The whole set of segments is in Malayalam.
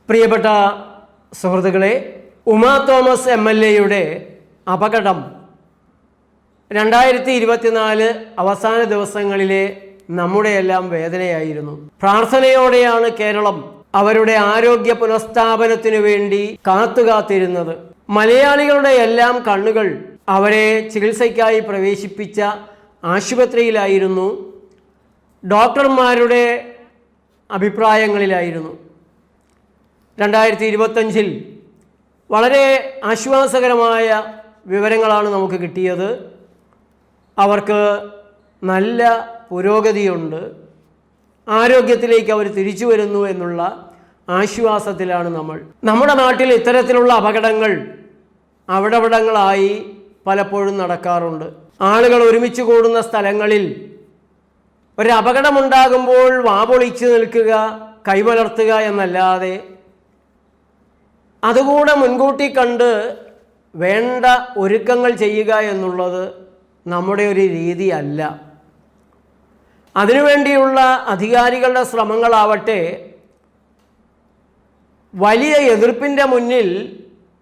പ്രിയപ്പെട്ട സുഹൃത്തുക്കളെ, ഉമാ തോമസ് MLA അപകടം 2024 അവസാന ദിവസങ്ങളിലെ നമ്മുടെയെല്ലാം വേദനയായിരുന്നു. പ്രാർത്ഥനയോടെയാണ് കേരളം അവരുടെ ആരോഗ്യ പുനഃസ്ഥാപനത്തിനു വേണ്ടി കാത്തുകാത്തിരുന്നത്. മലയാളികളുടെ എല്ലാം കണ്ണുകൾ അവരെ ചികിത്സയ്ക്കായി പ്രവേശിപ്പിച്ച ആശുപത്രിയിലായിരുന്നു, ഡോക്ടർമാരുടെ അഭിപ്രായങ്ങളിലായിരുന്നു. 2025 വളരെ ആശ്വാസകരമായ വിവരങ്ങളാണ് നമുക്ക് കിട്ടിയത്. അവർക്ക് നല്ല പുരോഗതിയുണ്ട്, ആരോഗ്യത്തിലേക്ക് അവർ തിരിച്ചു വരുന്നു എന്നുള്ള ആശ്വാസത്തിലാണ് നമ്മൾ. നമ്മുടെ നാട്ടിൽ ഇത്തരത്തിലുള്ള അപകടങ്ങൾ അവിടവിടങ്ങളായി പലപ്പോഴും നടക്കാറുണ്ട്. ആളുകൾ ഒരുമിച്ച് കൂടുന്ന സ്ഥലങ്ങളിൽ ഒരു അപകടമുണ്ടാകുമ്പോൾ വാപൊളിച്ച് നിൽക്കുക, കൈമലർത്തുക എന്നല്ലാതെ അതുകൂടെ മുൻകൂട്ടി കണ്ട് വേണ്ട ഒരുക്കങ്ങൾ ചെയ്യുക എന്നുള്ളത് നമ്മുടെ ഒരു രീതിയല്ല. അതിനുവേണ്ടിയുള്ള അധികാരികളുടെ ശ്രമങ്ങളാവട്ടെ വലിയ എതിർപ്പിൻ്റെ മുന്നിൽ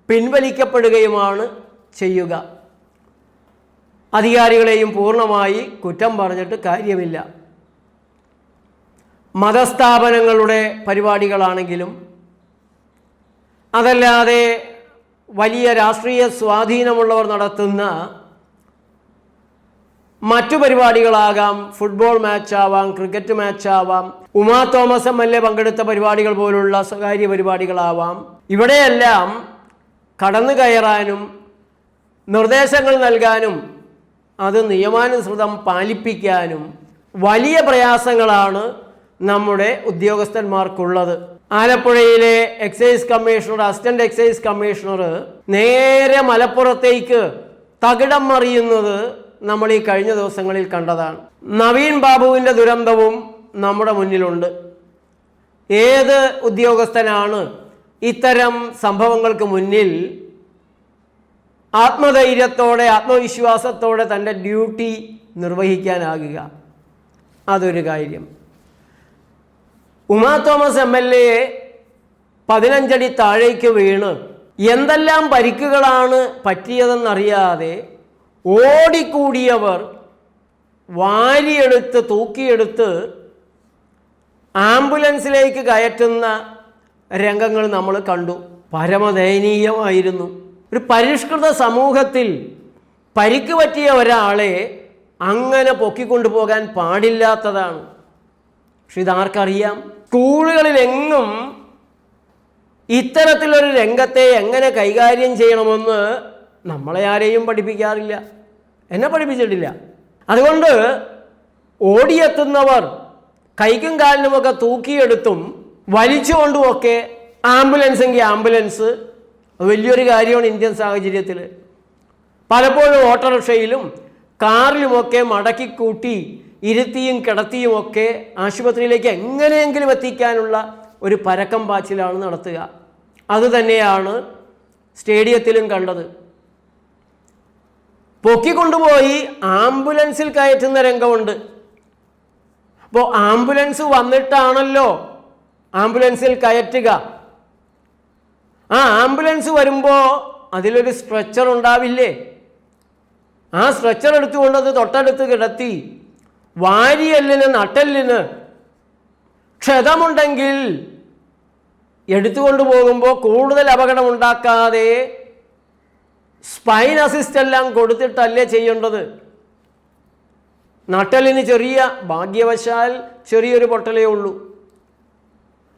പിൻവലിക്കപ്പെടുകയുമാണ് ചെയ്യുക. അധികാരികളെയും പൂർണ്ണമായി കുറ്റം പറഞ്ഞിട്ട് കാര്യമില്ല. മതസ്ഥാപനങ്ങളുടെ പരിപാടികളാണെങ്കിലും അതല്ലാതെ വലിയ രാഷ്ട്രീയ സ്വാധീനമുള്ളവർ നടത്തുന്ന മറ്റു പരിപാടികളാകാം, ഫുട്ബോൾ മാച്ചാവാം, ക്രിക്കറ്റ് മാച്ചാവാം, ഉമാ തോമസ് MLA പങ്കെടുത്ത പരിപാടികൾ പോലുള്ള സ്വകാര്യ പരിപാടികളാവാം. ഇവിടെയെല്ലാം കടന്നു കയറാനും നിർദ്ദേശങ്ങൾ നൽകാനും അത് നിയമാനുസൃതം പാലിപ്പിക്കാനും വലിയ പ്രയാസങ്ങളാണ് നമ്മുടെ ഉദ്യോഗസ്ഥന്മാർക്കുള്ളത്. ആലപ്പുഴയിലെ excise commissioner, assistant excise commissioner നേരെ മലപ്പുറത്തേക്ക് തകിടം മറിയുന്നത് നമ്മൾ ഈ കഴിഞ്ഞ ദിവസങ്ങളിൽ കണ്ടതാണ്. നവീൻ ബാബുവിൻ്റെ ദുരന്തവും നമ്മുടെ മുന്നിലുണ്ട്. ഏത് ഉദ്യോഗസ്ഥനാണ് ഇത്തരം സംഭവങ്ങൾക്ക് മുന്നിൽ ആത്മധൈര്യത്തോടെ ആത്മവിശ്വാസത്തോടെ തൻ്റെ ഡ്യൂട്ടി നിർവഹിക്കാനാകുക? അതൊരു കാര്യം. ഉമാ തോമസ് MLA 15 അടി താഴേക്ക് വീണ് എന്തെല്ലാം പരിക്കുകളാണ് പറ്റിയതെന്നറിയാതെ ഓടിക്കൂടിയവർ വാരിയെടുത്ത് തൂക്കിയെടുത്ത് ആംബുലൻസിലേക്ക് കയറ്റുന്ന രംഗങ്ങൾ നമ്മൾ കണ്ടു. പരമദയനീയമായിരുന്നു. ഒരു പരിഷ്കൃത സമൂഹത്തിൽ പരിക്ക് പറ്റിയ ഒരാളെ അങ്ങനെ പൊക്കിക്കൊണ്ടുപോകാൻ പാടില്ലാത്തതാണ്. പക്ഷെ ഇതാർക്കറിയാം? സ്കൂളുകളിലെങ്ങും ഇത്തരത്തിലൊരു രംഗത്തെ എങ്ങനെ കൈകാര്യം ചെയ്യണമെന്ന് നമ്മളെ ആരെയും പഠിപ്പിക്കാറില്ല, എന്നെ പഠിപ്പിച്ചിട്ടില്ല. അതുകൊണ്ട് ഓടിയെത്തുന്നവർ കൈക്കും കാലിനുമൊക്കെ തൂക്കിയെടുത്തും വലിച്ചുകൊണ്ടുമൊക്കെ ആംബുലൻസ് എങ്കിൽ ആംബുലൻസ് വലിയൊരു കാര്യമാണ് ഇന്ത്യൻ സാഹചര്യത്തിൽ. പലപ്പോഴും ഓട്ടോറിക്ഷയിലും കാറിലുമൊക്കെ മടക്കിക്കൂട്ടി ഇരുത്തിയും കിടത്തിയുമൊക്കെ ആശുപത്രിയിലേക്ക് എങ്ങനെയെങ്കിലും എത്തിക്കാനുള്ള ഒരു പരക്കം പാച്ചിലാണ് നടത്തുക. അതുതന്നെയാണ് സ്റ്റേഡിയത്തിലും കണ്ടത്. പൊക്കിക്കൊണ്ടുപോയി ആംബുലൻസിൽ കയറ്റുന്ന രംഗമുണ്ട്. അപ്പോൾ ആംബുലൻസ് വന്നിട്ടാണല്ലോ ആംബുലൻസിൽ കയറ്റുക. ആ ആംബുലൻസ് വരുമ്പോൾ അതിലൊരു സ്ട്രെച്ചർ ഉണ്ടാവില്ലേ? ആ സ്ട്രെച്ചർ എടുത്തുകൊണ്ടത് തൊട്ടടുത്ത് കിടത്തി വാരിയെല്ലിന് നട്ടെല്ലിന് ക്ഷതമുണ്ടെങ്കിൽ എടുത്തുകൊണ്ടു പോകുമ്പോൾ കൂടുതൽ അപകടമുണ്ടാക്കാതെ സ്പൈൻ അസിസ്റ്റ് എല്ലാം കൊടുത്തിട്ടല്ലേ ചെയ്യേണ്ടത്. നട്ടെല്ലിന് ചെറിയ, ഭാഗ്യവശാൽ ചെറിയൊരു പൊട്ടലേ ഉള്ളൂ.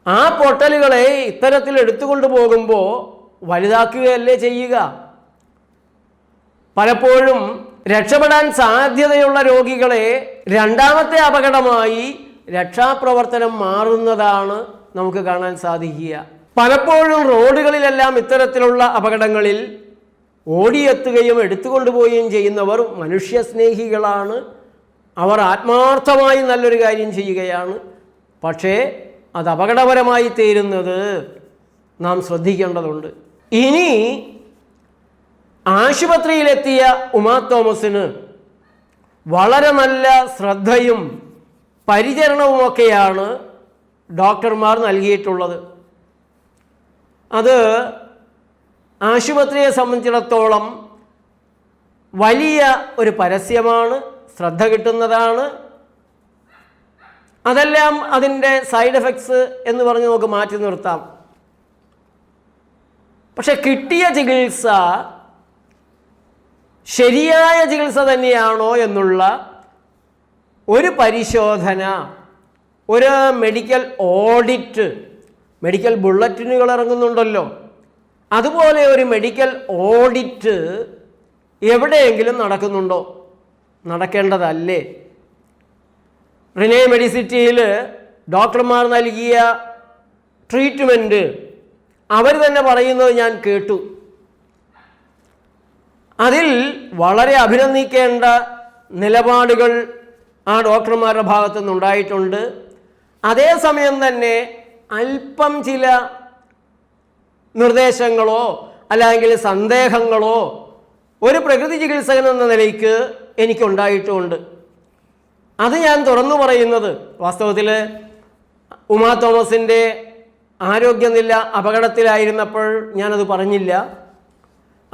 ആ പൊട്ടലുകളെ ഇത്തരത്തിൽ എടുത്തുകൊണ്ടു പോകുമ്പോൾ വലുതാക്കുകയല്ലേ ചെയ്യുക. പലപ്പോഴും രക്ഷപ്പെടാൻ സാധ്യതയുള്ള രോഗികളെ രണ്ടാമത്തെ അപകടമായി രക്ഷാപ്രവർത്തനം മാറുന്നതാണ് നമുക്ക് കാണാൻ സാധിക്കുക. പലപ്പോഴും റോഡുകളിലെല്ലാം ഇത്തരത്തിലുള്ള അപകടങ്ങളിൽ ഓടിയെത്തുകയും എടുത്തുകൊണ്ടുപോവുകയും ചെയ്യുന്നവർ മനുഷ്യസ്നേഹികളാണ്. അവർ ആത്മാർത്ഥമായി നല്ലൊരു കാര്യം ചെയ്യുകയാണ്. പക്ഷേ അത് അപകടപരമായി തീരുന്നത് നാം ശ്രദ്ധിക്കേണ്ടതുണ്ട്. ഇനി ആശുപത്രിയിലെത്തിയ ഉമാ തോമസിന് വളരെ നല്ല ശ്രദ്ധയും പരിചരണവുമൊക്കെയാണ് ഡോക്ടർമാർ നൽകിയിട്ടുള്ളത്. അത് ആശുപത്രിയെ സംബന്ധിച്ചിടത്തോളം വലിയ ഒരു പരസ്യമാണ്, ശ്രദ്ധ കിട്ടുന്നതാണ്. അതെല്ലാം അതിൻ്റെ സൈഡ് എഫക്ട്സ് എന്ന് പറഞ്ഞ് നമുക്ക് മാറ്റി നിർത്താം. പക്ഷെ കിട്ടിയ ചികിത്സ ശരിയായ ചികിത്സ തന്നെയാണോ എന്നുള്ള ഒരു പരിശോധന, ഒരു മെഡിക്കൽ ഓഡിറ്റ്, മെഡിക്കൽ ബുള്ളറ്റിനുകൾ ഇറങ്ങുന്നുണ്ടല്ലോ, അതുപോലെ ഒരു മെഡിക്കൽ ഓഡിറ്റ് എവിടെയെങ്കിലും നടക്കുന്നുണ്ടോ? നടക്കേണ്ടതല്ലേ? റിനേ മെഡിസിറ്റിയിൽ ഡോക്ടർമാർ നൽകിയ ട്രീറ്റ്മെൻറ്റ് അവർ തന്നെ പറയുന്നത് ഞാൻ കേട്ടു. അതിൽ വളരെ അഭിനന്ദിക്കേണ്ട നിലപാടുകൾ ആ ഡോക്ടർമാരുടെ ഭാഗത്തു നിന്നുണ്ടായിട്ടുണ്ട്. അതേസമയം തന്നെ അല്പം ചില നിർദ്ദേശങ്ങളോ അല്ലെങ്കിൽ സന്ദേഹങ്ങളോ ഒരു പ്രകൃതി ചികിത്സകൻ എന്ന നിലയ്ക്ക് എനിക്കുണ്ടായിട്ടുമുണ്ട്. അത് ഞാൻ തുറന്നു പറയുന്നത്, വാസ്തവത്തിൽ ഉമാ തോമസിൻ്റെ ആരോഗ്യനില അപകടത്തിലായിരുന്നപ്പോൾ ഞാനത് പറഞ്ഞില്ല.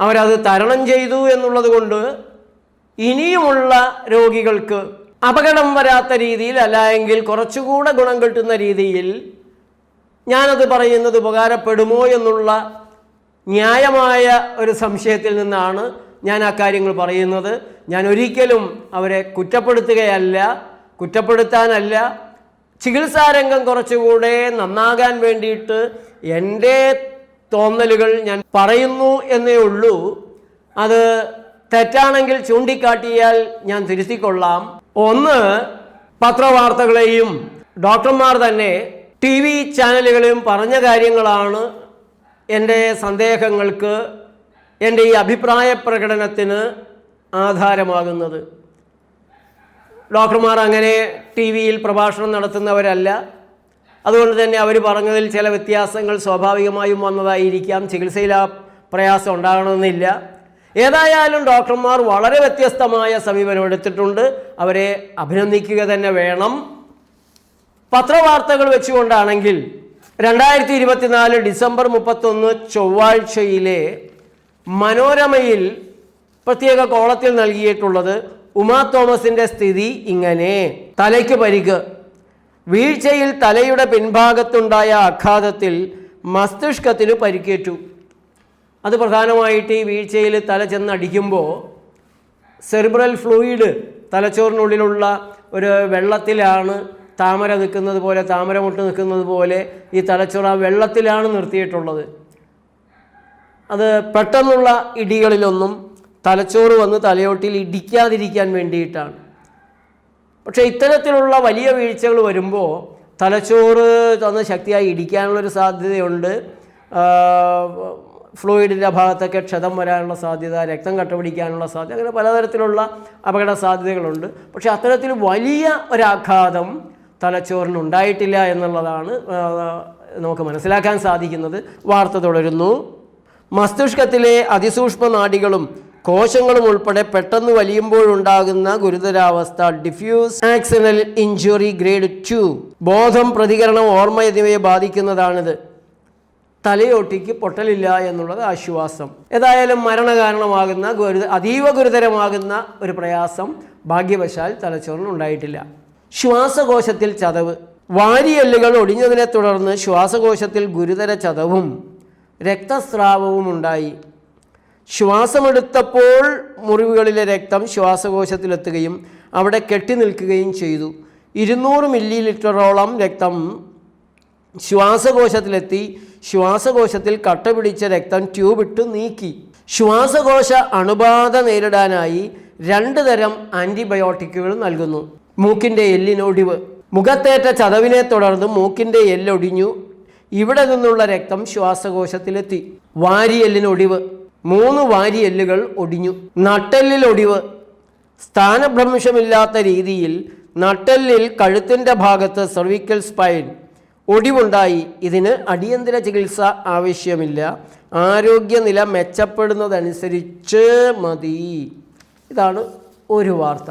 അവരത് തരണം ചെയ്തു എന്നുള്ളത് കൊണ്ട് ഇനിയുമുള്ള രോഗികൾക്ക് അപകടം വരാത്ത രീതിയിൽ, അല്ലെങ്കിൽ കുറച്ചുകൂടെ ഗുണം കിട്ടുന്ന രീതിയിൽ ഞാനത് പറയുന്നത് ഉപകാരപ്പെടുമോ എന്നുള്ള ന്യായമായ ഒരു സംശയത്തിൽ നിന്നാണ് ഞാൻ ആ കാര്യങ്ങൾ പറയുന്നത്. ഞാൻ ഒരിക്കലും അവരെ കുറ്റപ്പെടുത്താനല്ല. ചികിത്സാരംഗം കുറച്ചുകൂടെ നന്നാകാൻ വേണ്ടിയിട്ട് എൻ്റെ തോന്നലുകൾ ഞാൻ പറയുന്നു എന്നേ ഉള്ളൂ. അത് തെറ്റാണെങ്കിൽ ചൂണ്ടിക്കാട്ടിയാൽ ഞാൻ തിരുത്തിക്കൊള്ളാം. ഒന്ന്, പത്രവാർത്തകളെയും ഡോക്ടർമാർ തന്നെ TV ചാനലുകളെയും പറഞ്ഞ കാര്യങ്ങളാണ് എൻ്റെ സന്ദേഹങ്ങൾക്ക്, എൻ്റെ ഈ അഭിപ്രായ പ്രകടനത്തിന് ആധാരമാകുന്നത്. ഡോക്ടർമാർ അങ്ങനെ TV-യിൽ പ്രഭാഷണം നടത്തുന്നവരല്ല. അതുകൊണ്ട് തന്നെ അവർ പറഞ്ഞതിൽ ചില വ്യത്യാസങ്ങൾ സ്വാഭാവികമായും വന്നതായിരിക്കാം. ചികിത്സയിൽ ആ പ്രയാസം ഉണ്ടാകണമെന്നില്ല. ഏതായാലും ഡോക്ടർമാർ വളരെ വ്യത്യസ്തമായ സമീപനം എടുത്തിട്ടുണ്ട്. അവരെ അഭിനന്ദിക്കുക തന്നെ വേണം. പത്രവാർത്തകൾ വെച്ചുകൊണ്ടാണെങ്കിൽ 2024 ഡിസംബർ 31 ചൊവ്വാഴ്ചയിലെ മനോരമയിൽ പ്രത്യേക കോളത്തിൽ നൽകിയിട്ടുള്ളത് ഉമാ തോമസിൻ്റെ സ്ഥിതി ഇങ്ങനെ: തലയ്ക്ക് പരിക്ക്, വീഴ്ചയിൽ തലയുടെ പിൻഭാഗത്തുണ്ടായ ആഘാതത്തിൽ മസ്തിഷ്കത്തിന് പരിക്കേറ്റു. അത് പ്രധാനമായിട്ട് ഈ വീഴ്ചയിൽ തല ചെന്നടിക്കുമ്പോൾ സെറിബ്രൽ ഫ്ലൂയിഡ്, തലച്ചോറിനുള്ളിലുള്ള ഒരു വെള്ളത്തിലാണ് താമര നിൽക്കുന്നത് പോലെ, താമരമുട്ട് നിൽക്കുന്നത് പോലെ ഈ തലച്ചോറ് ആ വെള്ളത്തിലാണ് നിർത്തിയിട്ടുള്ളത്. അത് പെട്ടെന്നുള്ള ഇടികളിലൊന്നും തലച്ചോറ് വന്ന് തലയോട്ടിൽ ഇടിക്കാതിരിക്കാൻ വേണ്ടിയിട്ടാണ്. പക്ഷേ ഇത്തരത്തിലുള്ള വലിയ വീഴ്ചകൾ വരുമ്പോൾ തലച്ചോറ് തന്ന് ശക്തിയായി ഇടിക്കാനുള്ളൊരു സാധ്യതയുണ്ട്. ഫ്ലൂയിഡിൻ്റെ ഭാഗത്തൊക്കെ ക്ഷതം വരാനുള്ള സാധ്യത, രക്തം കട്ടപിടിക്കാനുള്ള സാധ്യത, അങ്ങനെ പലതരത്തിലുള്ള അപകട സാധ്യതകളുണ്ട്. പക്ഷേ അത്തരത്തിൽ വലിയ ഒരാഘാതം തലച്ചോറിനുണ്ടായിട്ടില്ല എന്നുള്ളതാണ് നമുക്ക് മനസ്സിലാക്കാൻ സാധിക്കുന്നത്. വാർത്ത തുടരുന്നു. മസ്തിഷ്കത്തിലെ അതിസൂക്ഷ്മ നാഡികളും കോശങ്ങളും ഉൾപ്പെടെ പെട്ടെന്ന് വലിയുമ്പോഴുണ്ടാകുന്ന ഗുരുതരാവസ്ഥ ഡിഫ്യൂസ് ആക്സിനൽ ഇഞ്ചുറി ഗ്രേഡ് 2, ബോധം, പ്രതികരണം, ഓർമ്മ എന്നിവയെ ബാധിക്കുന്നതാണിത്. തലയോട്ടിക്ക് പൊട്ടലില്ല എന്നുള്ളത് ആശ്വാസം. ഏതായാലും മരണകാരണമാകുന്ന അതീവ ഗുരുതരമാകുന്ന ഒരു പ്രയാസം ഭാഗ്യവശാൽ തലച്ചോറിനുണ്ടായിട്ടില്ല. ശ്വാസകോശത്തിൽ ചതവ്, വാരിയെല്ലുകൾ ഒടിഞ്ഞതിനെ തുടർന്ന് ശ്വാസകോശത്തിൽ ഗുരുതര ചതവും രക്തസ്രാവവും ഉണ്ടായി. ശ്വാസമെടുത്തപ്പോൾ മുറിവുകളിലെ രക്തം ശ്വാസകോശത്തിലെത്തുകയും അവിടെ കെട്ടി നിൽക്കുകയും ചെയ്തു. 200 മില്ലിലിറ്ററോളം രക്തം ശ്വാസകോശത്തിലെത്തി. ശ്വാസകോശത്തിൽ കട്ട പിടിച്ച രക്തം ട്യൂബിട്ട് നീക്കി. ശ്വാസകോശ അണുബാധ നേരിടാനായി 2 തരം ആൻറ്റിബയോട്ടിക്കുകൾ നൽകുന്നു. മൂക്കിൻ്റെ എല്ലിനൊടിവ്, മുഖത്തേറ്റ ചതവിനെ തുടർന്ന് മൂക്കിൻ്റെ എല്ലൊടിഞ്ഞു. ഇവിടെ നിന്നുള്ള രക്തം ശ്വാസകോശത്തിലെത്തി. വാരിയെല്ലിനൊടിവ്, 3 വാരിയെല്ലുകൾ ഒടിഞ്ഞു. നട്ടെല്ലിൽ ഒടിവ്, സ്ഥാനഭ്രംശമില്ലാത്ത രീതിയിൽ നട്ടെല്ലിൽ കഴുത്തിൻ്റെ ഭാഗത്ത് സെർവിക്കൽ സ്പൈൻ ഒടിവുണ്ടായി. ഇതിന് അടിയന്തര ചികിത്സ ആവശ്യമില്ല. ആരോഗ്യനില മെച്ചപ്പെടുന്നതനുസരിച്ച് മതി. ഇതാണ് ഒരു വാർത്ത.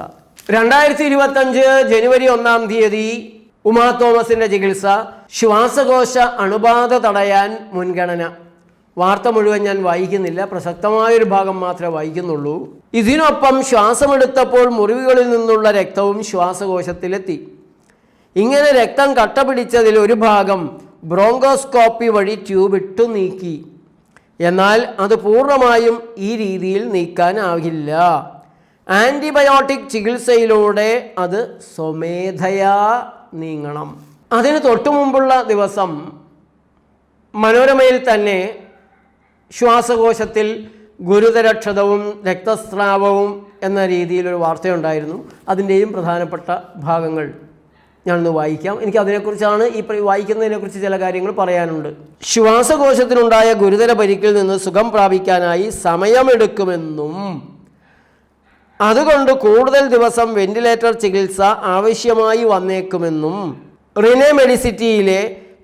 2025 ജനുവരി 1-ാം തീയതി ഉമാ തോമസിൻ്റെ ചികിത്സ, ശ്വാസകോശ അണുബാധ തടയാൻ മുൻഗണന. വാർത്ത മുഴുവൻ ഞാൻ വായിക്കുന്നില്ല, പ്രസക്തമായൊരു ഭാഗം മാത്രമേ വായിക്കുന്നുള്ളൂ. ഇതിനൊപ്പം ശ്വാസമെടുത്തപ്പോൾ മുറിവുകളിൽ നിന്നുള്ള രക്തവും ശ്വാസകോശത്തിലെത്തി. ഇങ്ങനെ രക്തം കട്ട പിടിച്ചതിൽ ഒരു ഭാഗം ബ്രോങ്കോസ്കോപ്പി വഴി ട്യൂബ് ഇട്ടു നീക്കി. എന്നാൽ അത് പൂർണ്ണമായും ഈ രീതിയിൽ നീക്കാനാകില്ല. ആൻറ്റിബയോട്ടിക് ചികിത്സയിലൂടെ അത് സ്വമേധയാ നീങ്ങണം. അതിന് തൊട്ടു മുമ്പുള്ള ദിവസം മനോരമയിൽ തന്നെ ശ്വാസകോശത്തിൽ ഗുരുതരക്ഷതവും രക്തസ്രാവവും എന്ന രീതിയിലൊരു വാർത്തയുണ്ടായിരുന്നു. അതിൻ്റെയും പ്രധാനപ്പെട്ട ഭാഗങ്ങൾ ഞാനൊന്ന് വായിക്കാം. എനിക്ക് അതിനെക്കുറിച്ചാണ് ഈ വായിക്കുന്നതിനെക്കുറിച്ച് ചില കാര്യങ്ങൾ പറയാനുണ്ട്. ശ്വാസകോശത്തിനുണ്ടായ ഗുരുതര പരിക്കിൽ നിന്ന് സുഖം പ്രാപിക്കാനായി സമയമെടുക്കുമെന്നും അതുകൊണ്ട് കൂടുതൽ ദിവസം വെന്റിലേറ്റർ ചികിത്സ ആവശ്യമായി വന്നേക്കുമെന്നും റിനെ മെഡിസിറ്റിയിലെ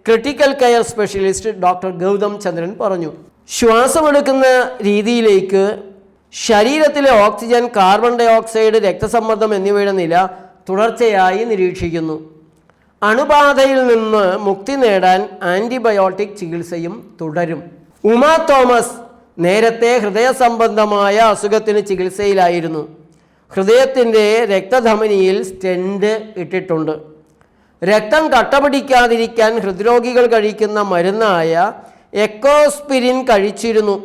critical care specialist doctor Gautham Chandran പറഞ്ഞു. ശ്വാസമെടുക്കുന്ന രീതിയിലേക്ക് ശരീരത്തിലെ ഓക്സിജൻ, കാർബൺ ഡൈ ഓക്സൈഡ്, രക്തസമ്മർദ്ദം എന്നിവയുടെ നില തുടർച്ചയായി നിരീക്ഷിക്കുന്നു. അണുബാധയിൽ നിന്ന് മുക്തി നേടാൻ ആൻറ്റിബയോട്ടിക് ചികിത്സയും തുടരും. ഉമാ തോമസ് നേരത്തെ ഹൃദയ സംബന്ധമായ അസുഖത്തിന് ചികിത്സയിലായിരുന്നു. ഹൃദയത്തിൻ്റെ രക്തധമനിയിൽ സ്റ്റെൻറ്റ് ഇട്ടിട്ടുണ്ട്. രക്തം കട്ടപിടിക്കാതിരിക്കാൻ ഹൃദ്രോഗികൾ കഴിക്കുന്ന മരുന്നായ എക്കോസ്പിരിൻ കഴിച്ചിരുന്നു.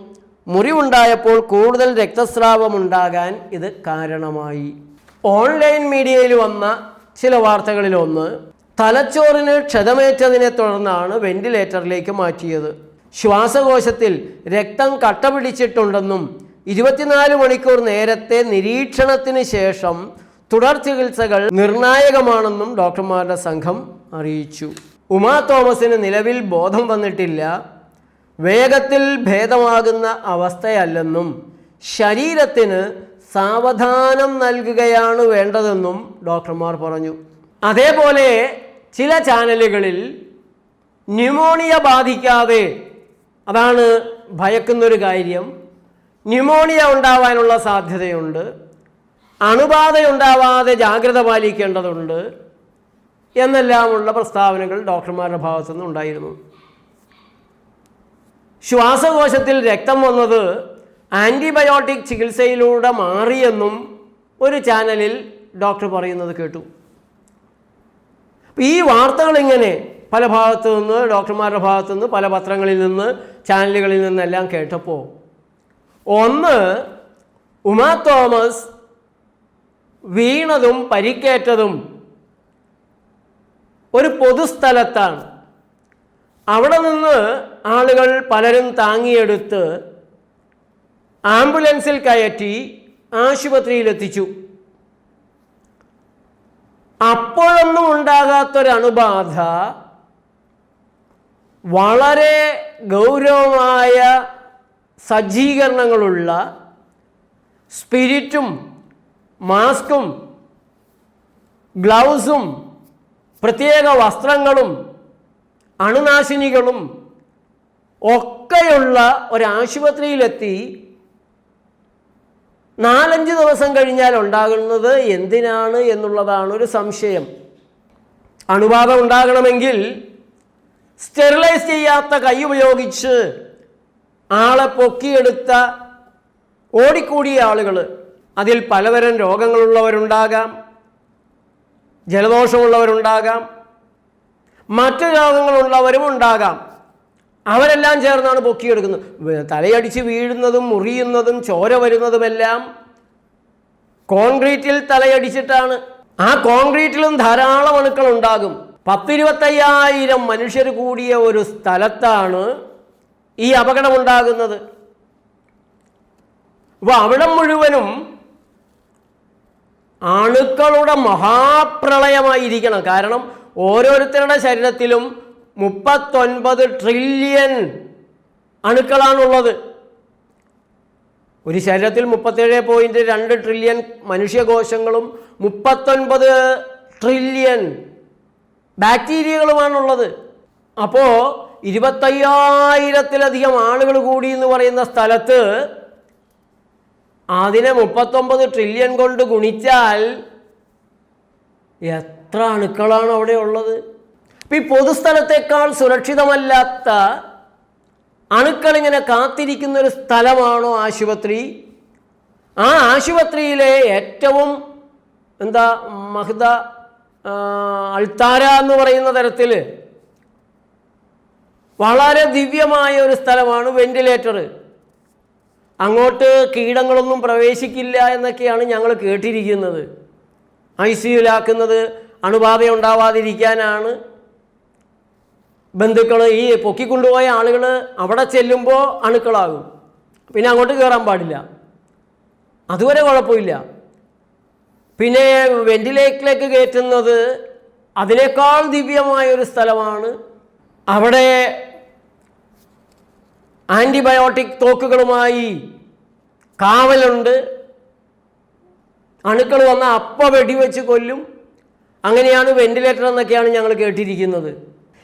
മുറിവുണ്ടായപ്പോൾ കൂടുതൽ രക്തസ്രാവമുണ്ടാകാൻ ഇത് കാരണമായി. ഓൺലൈൻ മീഡിയയിൽ വന്ന ചില വാർത്തകളിലൊന്ന്, തലച്ചോറിന് ക്ഷതമേറ്റതിനെ തുടർന്നാണ് വെന്റിലേറ്ററിലേക്ക് മാറ്റിയത്. ശ്വാസകോശത്തിൽ രക്തം കട്ട പിടിച്ചിട്ടുണ്ടെന്നും 24 മണിക്കൂർ നേരത്തെ നിരീക്ഷണത്തിന് ശേഷം തുടർ ചികിത്സകൾ നിർണായകമാണെന്നും ഡോക്ടർമാരുടെ സംഘം അറിയിച്ചു. ഉമാ തോമസിന് നിലവിൽ ബോധം വന്നിട്ടില്ല, വേഗത്തിൽ ഭേദമാകുന്ന അവസ്ഥയല്ലെന്നും ശരീരത്തിന് സാവധാനം നൽകുകയാണ് വേണ്ടതെന്നും ഡോക്ടർമാർ പറഞ്ഞു. അതേപോലെ ചില ചാനലുകളിൽ ന്യൂമോണിയ ബാധിക്കാതെ, അതാണ് ഭയക്കുന്നൊരു കാര്യം, ന്യൂമോണിയ ഉണ്ടാവാനുള്ള സാധ്യതയുണ്ട്, അണുബാധയുണ്ടാവാതെ ജാഗ്രത പാലിക്കേണ്ടതുണ്ട് എന്നെല്ലാമുള്ള പ്രസ്താവനകൾ ഡോക്ടർമാരുടെ ഭാഗത്തുനിന്ന് ഉണ്ടായിരുന്നു. ശ്വാസകോശത്തിൽ രക്തം വന്നത് ആൻറ്റിബയോട്ടിക് ചികിത്സയിലൂടെ മാറിയെന്നും ഒരു ചാനലിൽ ഡോക്ടർ പറയുന്നത് കേട്ടു. ഈ വാർത്തകളിങ്ങനെ പല ഭാഗത്തു നിന്ന്, ഡോക്ടർമാരുടെ ഭാഗത്തു നിന്ന്, പല പത്രങ്ങളിൽ നിന്ന്, ചാനലുകളിൽ നിന്നെല്ലാം കേട്ടപ്പോൾ, ഒന്ന്, ഉമാ തോമസ് വീണതും പരിക്കേറ്റതും ഒരു പൊതുസ്ഥലത്താണ്. അവിടെ നിന്ന് ആളുകൾ പലരും താങ്ങിയെടുത്ത് ആംബുലൻസിൽ കയറ്റി ആശുപത്രിയിലെത്തിച്ചു. അപ്പോഴൊന്നും ഉണ്ടാകാത്തൊരണുബാധ വളരെ ഗൗരവമായ സജ്ജീകരണങ്ങളുള്ള സ്പിരിറ്റും മാസ്കും ഗ്ലൗസും പ്രത്യേക വസ്ത്രങ്ങളും അണുനാശിനികളും ഒക്കെയുള്ള ഒരാശുപത്രിയിലെത്തി 4-5 ദിവസം കഴിഞ്ഞാൽ ഉണ്ടാകുന്നത് എന്തിനാണ് എന്നുള്ളതാണ് ഒരു സംശയം. അണുബാധ ഉണ്ടാകണമെങ്കിൽ സ്റ്റെറിലൈസ് ചെയ്യാത്ത കൈ ഉപയോഗിച്ച് ആളെ പൊക്കിയെടുത്ത ഓടിക്കൂടിയ ആളുകൾ, അതിൽ പലതരം രോഗങ്ങളുള്ളവരുണ്ടാകാം, ജലദോഷമുള്ളവരുണ്ടാകാം, മറ്റു രോഗങ്ങളുള്ളവരും ഉണ്ടാകാം. അവരെല്ലാം ചേർന്നാണ് പൊക്കിയെടുക്കുന്നത്. തലയടിച്ച് വീഴുന്നതും മുറിയുന്നതും ചോര വരുന്നതുമെല്ലാം കോൺക്രീറ്റിൽ തലയടിച്ചിട്ടാണ്. ആ കോൺക്രീറ്റിലും ധാരാളം അണുക്കൾ ഉണ്ടാകും. 10-25,000 മനുഷ്യർ കൂടിയ ഒരു സ്ഥലത്താണ് ഈ അപകടമുണ്ടാകുന്നത്. അപ്പോൾ അവിടെ മുഴുവനും അണുക്കളുടെ മഹാപ്രളയമായിരിക്കണം. കാരണം ഓരോരുത്തരുടെ ശരീരത്തിലും 39 ട്രില്യൺ അണുക്കളാണുള്ളത്. ഒരു ശരീരത്തിൽ 37.2 ട്രില്യൺ മനുഷ്യകോശങ്ങളും 39 ട്രില്യൺ ബാക്ടീരിയകളുമാണുള്ളത്. അപ്പോൾ 25,000-ത്തിലധികം ആളുകൾ കൂടി എന്ന് പറയുന്ന സ്ഥലത്ത് അതിനെ 39 ട്രില്യൺ കൊണ്ട് ഗുണിച്ചാൽ എത്ര അണുക്കളാണ് അവിടെ ഉള്ളത്. ഈ പൊതുസ്ഥലത്തേക്കാൾ സുരക്ഷിതമല്ലാത്ത അണുക്കളിങ്ങനെ കാത്തിരിക്കുന്ന ഒരു സ്ഥലമാണോ ആശുപത്രി? ആ ആശുപത്രിയിലെ ഏറ്റവും മഹ്ദ അൾത്താര എന്ന് പറയുന്ന തരത്തിൽ വളരെ ദിവ്യമായ ഒരു സ്ഥലമാണ് വെന്റിലേറ്റർ. അങ്ങോട്ട് കീടങ്ങളൊന്നും പ്രവേശിക്കില്ല എന്നൊക്കെയാണ് ഞങ്ങൾ കേട്ടിരിക്കുന്നത്. ICUലാക്കുന്നത് അണുബാധ ഉണ്ടാവാതിരിക്കാനാണ്. ബന്ധുക്കൾ ഈ പൊക്കിക്കൊണ്ടുപോയ ആളുകൾ അവിടെ ചെല്ലുമ്പോൾ അണുക്കളാകും, പിന്നെ അങ്ങോട്ട് കയറാൻ പാടില്ല. അതുവരെ കുഴപ്പമില്ല. പിന്നെ വെന്റിലേറ്ററിലേക്ക് കയറ്റുന്നത് അതിനേക്കാൾ ദിവ്യമായൊരു സ്ഥലമാണ്. അവിടെ ആൻറ്റിബയോട്ടിക് തോക്കുകളുമായി കാവലുണ്ട്. അണുക്കൾ വന്നാൽ അപ്പം വെടിവെച്ച് കൊല്ലും. അങ്ങനെയാണ് വെന്റിലേറ്റർ എന്നൊക്കെയാണ് ഞങ്ങൾ കേട്ടിരിക്കുന്നത്.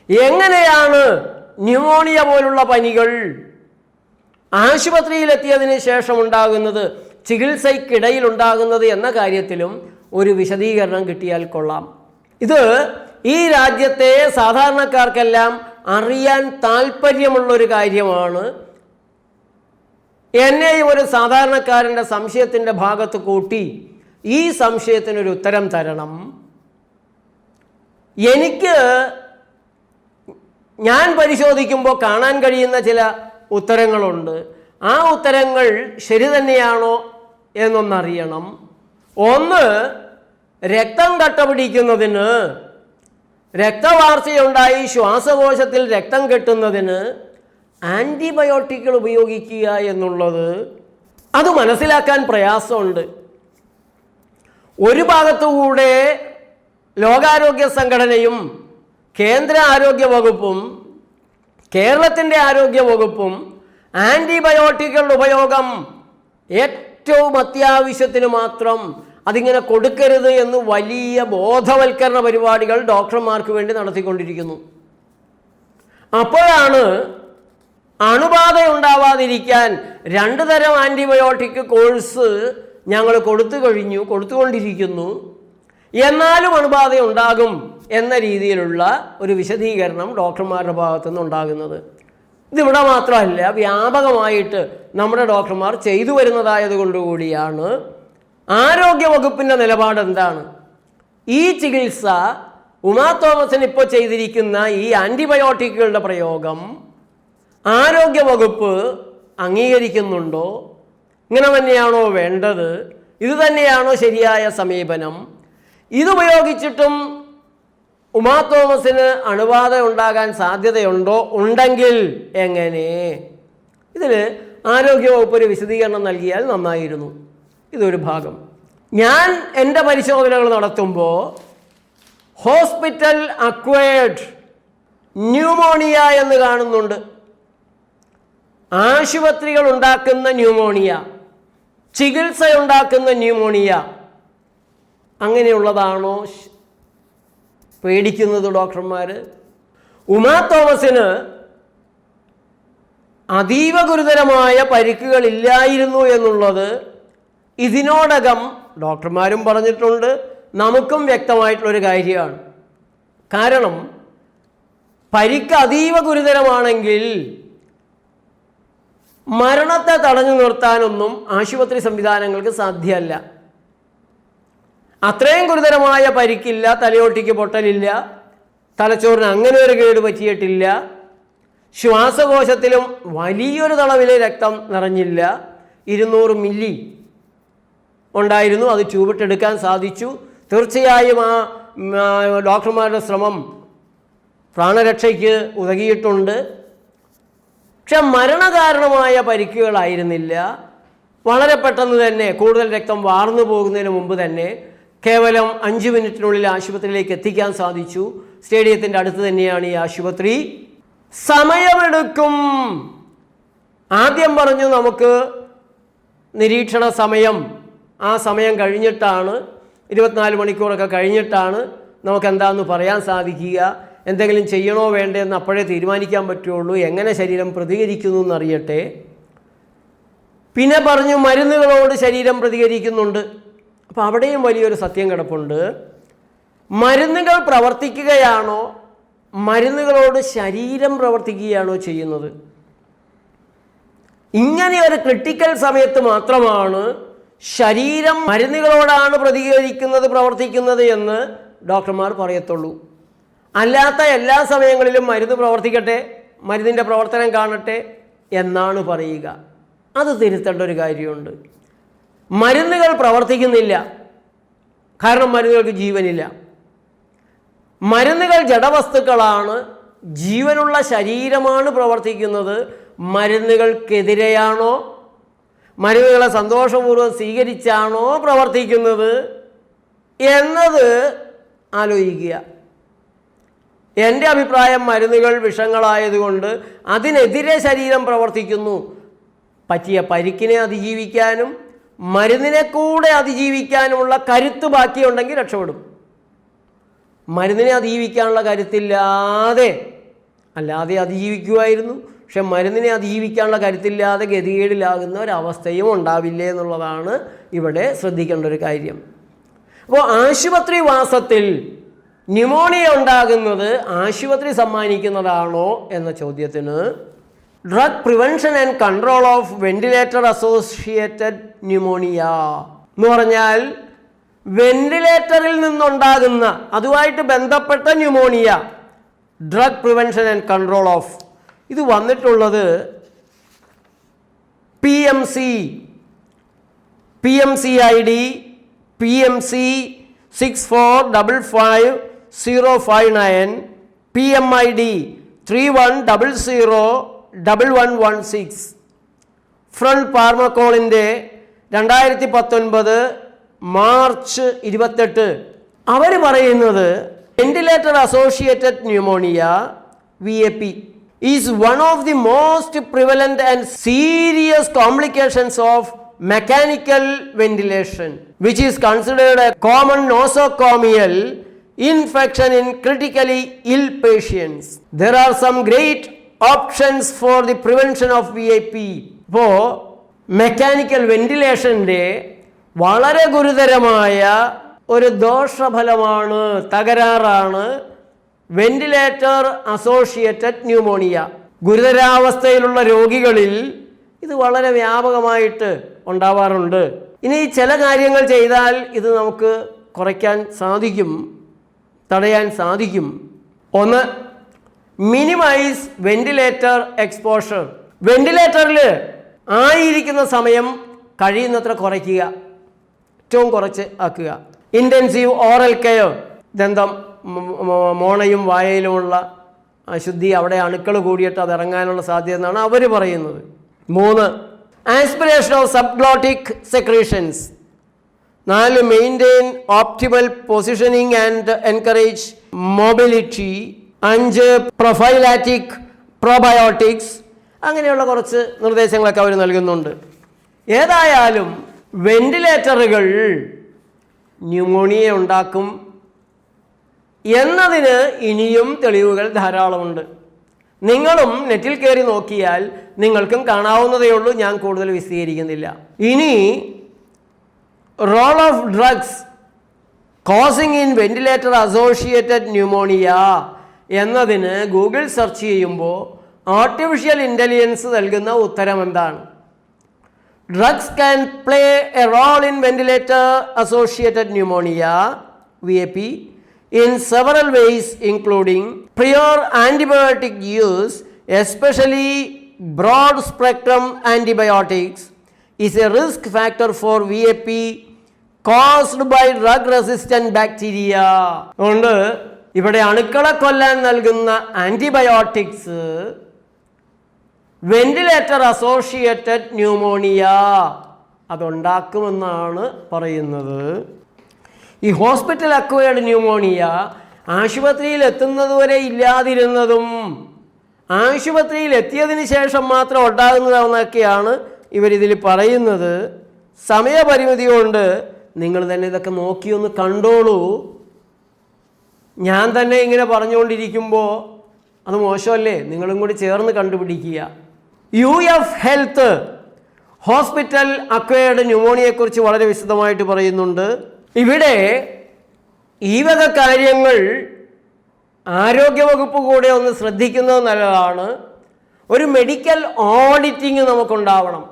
എങ്ങനെയാണ് ന്യൂമോണിയ പോലുള്ള പനികൾ ആശുപത്രിയിലെത്തിയതിന് ശേഷം ഉണ്ടാകുന്നത്, ചികിത്സയ്ക്കിടയിൽ ഉണ്ടാകുന്നത് എന്ന കാര്യത്തിലും ഒരു വിശദീകരണം കിട്ടിയാൽ കൊള്ളാം. ഇത് ഈ രാജ്യത്തെ സാധാരണക്കാർക്കെല്ലാം അറിയാൻ താല്പര്യമുള്ളൊരു കാര്യമാണ്. എന്നെയും ഒരു സാധാരണക്കാരൻ്റെ സംശയത്തിൻ്റെ ഭാഗത്ത് കൂട്ടി ഈ സംശയത്തിനൊരു ഉത്തരം തരണം. ഞാൻ പരിശോധിക്കുമ്പോൾ കാണാൻ കഴിയുന്ന ചില ഉത്തരങ്ങളുണ്ട്. ആ ഉത്തരങ്ങൾ ശരി തന്നെയാണോ എന്നൊന്നറിയണം. ഒന്ന്, രക്തം കട്ടപിടിക്കുന്നതിന്, രക്തവാർച്ചയുണ്ടായി ശ്വാസകോശത്തിൽ രക്തം കെട്ടുന്നതിന് ആൻറ്റിബയോട്ടിക്കുകൾ ഉപയോഗിക്കുക എന്നുള്ളത് അത് മനസ്സിലാക്കാൻ പ്രയാസമുണ്ട്. ഒരു ഭാഗത്തുകൂടെ ലോകാരോഗ്യ സംഘടനയും കേന്ദ്ര ആരോഗ്യ വകുപ്പും കേരളത്തിൻ്റെ ആരോഗ്യ വകുപ്പും ആൻറ്റിബയോട്ടിക്കുകളുടെ ഉപയോഗം ഏറ്റവും അത്യാവശ്യത്തിന് മാത്രം അതിങ്ങനെ കൊടുക്കരുത് എന്ന് വലിയ ബോധവൽക്കരണ പരിപാടികൾ ഡോക്ടർമാർക്ക് വേണ്ടി നടത്തിക്കൊണ്ടിരിക്കുന്നു. അപ്പോഴാണ് അണുബാധ ഉണ്ടാവാതിരിക്കാൻ 2 തരം ആൻറ്റിബയോട്ടിക് കോഴ്സ് ഞങ്ങൾ കൊടുത്തുകൊണ്ടിരിക്കുന്നു, എന്നാലും അണുബാധ ഉണ്ടാകും എന്ന രീതിയിലുള്ള ഒരു വിശദീകരണം ഡോക്ടർമാരുടെ ഭാഗത്തുനിന്ന് ഉണ്ടാകുന്നത്. ഇതിവിടെ മാത്രമല്ല, വ്യാപകമായിട്ട് നമ്മുടെ ഡോക്ടർമാർ ചെയ്തു വരുന്നതായതുകൊണ്ടുകൂടിയാണ്. ആരോഗ്യവകുപ്പിൻ്റെ നിലപാട് എന്താണ്? ഈ ചികിത്സ ഉമാ തോമസിന് ഇപ്പോൾ ചെയ്തിരിക്കുന്ന ഈ ആൻറ്റിബയോട്ടിക്കുകളുടെ പ്രയോഗം ആരോഗ്യവകുപ്പ് അംഗീകരിക്കുന്നുണ്ടോ? ഇങ്ങനെ തന്നെയാണോ വേണ്ടത്? ഇത് തന്നെയാണോ ശരിയായ സമീപനം? ഇതുപയോഗിച്ചിട്ടും ഉമാ തോമസിന് അണുബാധ ഉണ്ടാകാൻ സാധ്യതയുണ്ടോ? ഉണ്ടെങ്കിൽ എങ്ങനെ? ഇതിൽ ആരോഗ്യവകുപ്പ് ഒരു വിശദീകരണം നൽകിയാൽ നന്നായിരുന്നു. ഇതൊരു ഭാഗം. ഞാൻ എൻ്റെ പരിശോധനകൾ നടത്തുമ്പോൾ ഹോസ്പിറ്റൽ അക്വയർഡ് ന്യൂമോണിയ എന്ന് കാണുന്നുണ്ട്. ആശുപത്രികൾ ഉണ്ടാക്കുന്ന ന്യൂമോണിയ, ചികിത്സയുണ്ടാക്കുന്ന ന്യൂമോണിയ, അങ്ങനെയുള്ളതാണോ പേടിക്കുന്നത് ഡോക്ടർമാർ? ഉമാ തോമസിന് അതീവ ഗുരുതരമായ പരിക്കുകളില്ലായിരുന്നു എന്നുള്ളത് ഇതിനോടകം ഡോക്ടർമാരും പറഞ്ഞിട്ടുണ്ട്, നമുക്കും വ്യക്തമായിട്ടുള്ളൊരു കാര്യമാണ്. കാരണം പരിക്ക് അതീവ ഗുരുതരമാണെങ്കിൽ മരണത്തെ തടഞ്ഞു നിർത്താനൊന്നും ആശുപത്രി സംവിധാനങ്ങൾക്ക് സാധ്യമല്ല. അത്രയും ഗുരുതരമായ പരിക്കില്ല, തലയോട്ടിക്ക് പൊട്ടലില്ല, തലച്ചോറിന് അങ്ങനെ ഒരു കേട് പറ്റിയിട്ടില്ല, ശ്വാസകോശത്തിലും വലിയൊരു തളവിൽ രക്തം നിറഞ്ഞില്ല, 200 മില്ലി ഉണ്ടായിരുന്നു, അത് ട്യൂബിട്ടെടുക്കാൻ സാധിച്ചു. തീർച്ചയായും ആ ഡോക്ടർമാരുടെ ശ്രമം പ്രാണരക്ഷയ്ക്ക് ഉതകിയിട്ടുണ്ട്. പക്ഷെ മരണകാരണമായ പരിക്കുകളായിരുന്നില്ല. വളരെ പെട്ടെന്ന് തന്നെ കൂടുതൽ രക്തം വാർന്നു പോകുന്നതിന് മുമ്പ് തന്നെ കേവലം 5 മിനിറ്റിനുള്ളിൽ ആശുപത്രിയിലേക്ക് എത്തിക്കാൻ സാധിച്ചു. സ്റ്റേഡിയത്തിൻ്റെ അടുത്ത് തന്നെയാണ് ഈ ആശുപത്രി. സമയമെടുക്കും. ആദ്യം പറഞ്ഞു നമുക്ക് നിരീക്ഷണ സമയം, ആ സമയം കഴിഞ്ഞിട്ടാണ്, 24 മണിക്കൂറൊക്കെ കഴിഞ്ഞിട്ടാണ് നമുക്ക് എന്താണെന്ന് പറയാൻ സാധിക്കുക. എന്തെങ്കിലും ചെയ്യണോ വേണ്ടേ എന്ന് അപ്പോഴേ തീരുമാനിക്കാൻ പറ്റുള്ളൂ. എങ്ങനെ ശരീരം പ്രതികരിക്കുന്നു എന്നറിയട്ടെ. പിന്നെ പറഞ്ഞു മരുന്നുകളോട് ശരീരം പ്രതികരിക്കുന്നുണ്ട്. അപ്പോൾ അവിടെയും വലിയൊരു സത്യം കിടപ്പുണ്ട്. മരുന്നുകൾ പ്രവർത്തിക്കുകയാണോ, മരുന്നുകളോട് ശരീരം പ്രവർത്തിക്കുകയാണോ ചെയ്യുന്നത്? ഇങ്ങനെ ഒരു ക്രിട്ടിക്കൽ സമയത്ത് മാത്രമാണ് ശരീരം മരുന്നുകളോടാണ് പ്രതികരിക്കുന്നത്, പ്രവർത്തിക്കുന്നത് എന്ന് ഡോക്ടർമാർ പറയത്തുള്ളൂ. അല്ലാത്ത എല്ലാ സമയങ്ങളിലും മരുന്ന് പ്രവർത്തിക്കട്ടെ, മരുന്നിൻ്റെ പ്രവർത്തനം കാണട്ടെ എന്നാണ് പറയുക. അത് തിരുത്തേണ്ട ഒരു കാര്യമുണ്ട്. മരുന്നുകൾ പ്രവർത്തിക്കുന്നില്ല, കാരണം മരുന്നുകൾക്ക് ജീവനില്ല. മരുന്നുകൾ ജഡവസ്തുക്കളാണ്, ജീവനുള്ള ശരീരമാണ് പ്രവർത്തിക്കുന്നത്. മരുന്നുകൾക്കെതിരെയാണോ, മരുന്നുകളെ സന്തോഷപൂർവ്വം സ്വീകരിച്ചാണോ പ്രവർത്തിക്കുന്നത് എന്നത് ആലോചിക്കുക. എൻ്റെ അഭിപ്രായം മരുന്നുകൾ വിഷങ്ങളായതുകൊണ്ട് അതിനെതിരെ ശരീരം പ്രവർത്തിക്കുന്നു. പറ്റിയ പരിക്കിനെ അതിജീവിക്കാനും മരുന്നിനെ കൂടെ അതിജീവിക്കാനുമുള്ള കരുത്ത് ബാക്കിയുണ്ടെങ്കിൽ രക്ഷപ്പെടും. മരുന്നിനെ അതിജീവിക്കാനുള്ള കരുത്തില്ലാതെ, അല്ലാതെ അതിജീവിക്കുമായിരുന്നു, പക്ഷെ മരുന്നിനെ അതിജീവിക്കാനുള്ള കരുത്തില്ലാതെ ഗതികേടിലാകുന്ന ഒരവസ്ഥയും ഉണ്ടാവില്ല എന്നുള്ളതാണ് ഇവിടെ ശ്രദ്ധിക്കേണ്ട ഒരു കാര്യം. അപ്പോൾ ആശുപത്രി വാസത്തിൽ ന്യൂമോണിയ ഉണ്ടാകുന്നത് ആശുപത്രി സമ്മാനിക്കുന്നതാണോ എന്ന ചോദ്യത്തിന് drug prevention and control of ventilator associated pneumonia എന്ന് പറഞ്ഞാൽ വെന്റിലേറ്ററിൽ നിന്നുണ്ടാകുന്ന അതുമായിട്ട് ബന്ധപ്പെട്ട pneumonia, drug prevention and control of, ഇത് വന്നിട്ടുള്ളത് PMC ID PMC 64555059, PMID 31001116. Front ഫാർമക്കോളിൻ്റെ 2019 മാർച്ച് 28 അവർ പറയുന്നത് ventilator associated pneumonia VAP is one of the most prevalent and serious complications of mechanical ventilation, which is considered a common nosocomial infection in critically ill patients. There are some great options for the prevention of VAP. ഇപ്പോൾ മെക്കാനിക്കൽ വെന്റിലേഷൻ്റെ വളരെ ഗുരുതരമായ ഒരു ദോഷഫലമാണ്, തകരാറാണ് വെന്റിലേറ്റർ അസോസിയേറ്റഡ് ന്യൂമോണിയ. ഗുരുതരാവസ്ഥയിലുള്ള രോഗികളിൽ ഇത് വളരെ വ്യാപകമായിട്ട് ഉണ്ടാവാറുണ്ട്. ഇനി ചില കാര്യങ്ങൾ ചെയ്താൽ ഇത് നമുക്ക് കുറയ്ക്കാൻ സാധിക്കും, തടയാൻ സാധിക്കും. ഒന്ന്, മിനിമൈസ് വെന്റിലേറ്റർ എക്സ്പോഷർ. വെന്റിലേറ്ററിൽ ആയിരിക്കുന്ന സമയം കഴിയുന്നത്ര കുറയ്ക്കുക, ഏറ്റവും കുറച്ച് ആക്കുക. ഇൻറ്റൻസീവ് ഓറൽ കെയർ, ദന്തം മോണയും വായയിലുമുള്ള അശുദ്ധി, അവിടെ അണുക്കൾ കൂടിയിട്ട് അത് ഇറങ്ങാനുള്ള സാധ്യത എന്നാണ് അവർ പറയുന്നത്. 3, aspiration of subglottic secretions. 4, maintain optimal positioning and encourage mobility. 5, prophylactic probiotics. അങ്ങനെയുള്ള കുറച്ച് നിർദ്ദേശങ്ങളൊക്കെ അവർ നൽകുന്നുണ്ട്. ഏതായാലും വെന്റിലേറ്ററുകൾ ന്യൂമോണിയ ഉണ്ടാക്കും എന്നതിന് ഇനിയും തെളിവുകൾ ധാരാളമുണ്ട്. നിങ്ങളും നെറ്റിൽ കയറി നോക്കിയാൽ നിങ്ങൾക്കും കാണാവുന്നതേ ഉള്ളൂ, ഞാൻ കൂടുതൽ വിശദീകരിക്കുന്നില്ല. ഇനി role of drugs causing in ventilator associated pneumonia എന്നതിന് ഗൂഗിൾ സെർച്ച് ചെയ്യുമ്പോൾ ആർട്ടിഫിഷ്യൽ ഇൻ്റലിജൻസ് നൽകുന്ന ഉത്തരം എന്താണ്? Drugs can play a role in ventilator associated pneumonia VAP in several ways, including prior antibiotic use, especially broad spectrum antibiotics, is a risk factor for VAP caused by drug resistant bacteria. അതുകൊണ്ട് ഇവിടെ അണുക്കളെ കൊല്ലാൻ നൽകുന്ന ആൻറ്റിബയോട്ടിക്സ് വെന്റിലേറ്റർ അസോസിയേറ്റഡ് ന്യൂമോണിയ അതുണ്ടാക്കുമെന്നാണ് പറയുന്നത്. ഈ ഹോസ്പിറ്റൽ അക്വയർഡ് ന്യൂമോണിയ ആശുപത്രിയിൽ എത്തുന്നതുവരെ ഇല്ലാതിരുന്നതും ആശുപത്രിയിൽ എത്തിയതിന് ശേഷം മാത്രം ഉണ്ടാകുന്നതെന്നൊക്കെയാണ് ഇവരിതിൽ പറയുന്നത്. സമയപരിമിതി കൊണ്ട് നിങ്ങൾ തന്നെ ഇതൊക്കെ നോക്കിയൊന്ന് കണ്ടോളൂ. ഞാൻ തന്നെ ഇങ്ങനെ പറഞ്ഞുകൊണ്ടിരിക്കുമ്പോൾ അത് മോശമല്ലേ? നിങ്ങളും കൂടി ചേർന്ന് കണ്ടുപിടിക്കുക. UF ഹെൽത്ത് ഹോസ്പിറ്റൽ അക്വയർഡ് ന്യൂമോണിയയെക്കുറിച്ച് വളരെ വിശദമായിട്ട് പറയുന്നുണ്ട്. ഇവിടെ ഈ വക കാര്യങ്ങൾ ആരോഗ്യവകുപ്പ് കൂടെ ഒന്ന് ശ്രദ്ധിക്കുന്നത് നല്ലതാണ്. ഒരു മെഡിക്കൽ ഓഡിറ്റിംഗ് നമുക്കുണ്ടാവണം.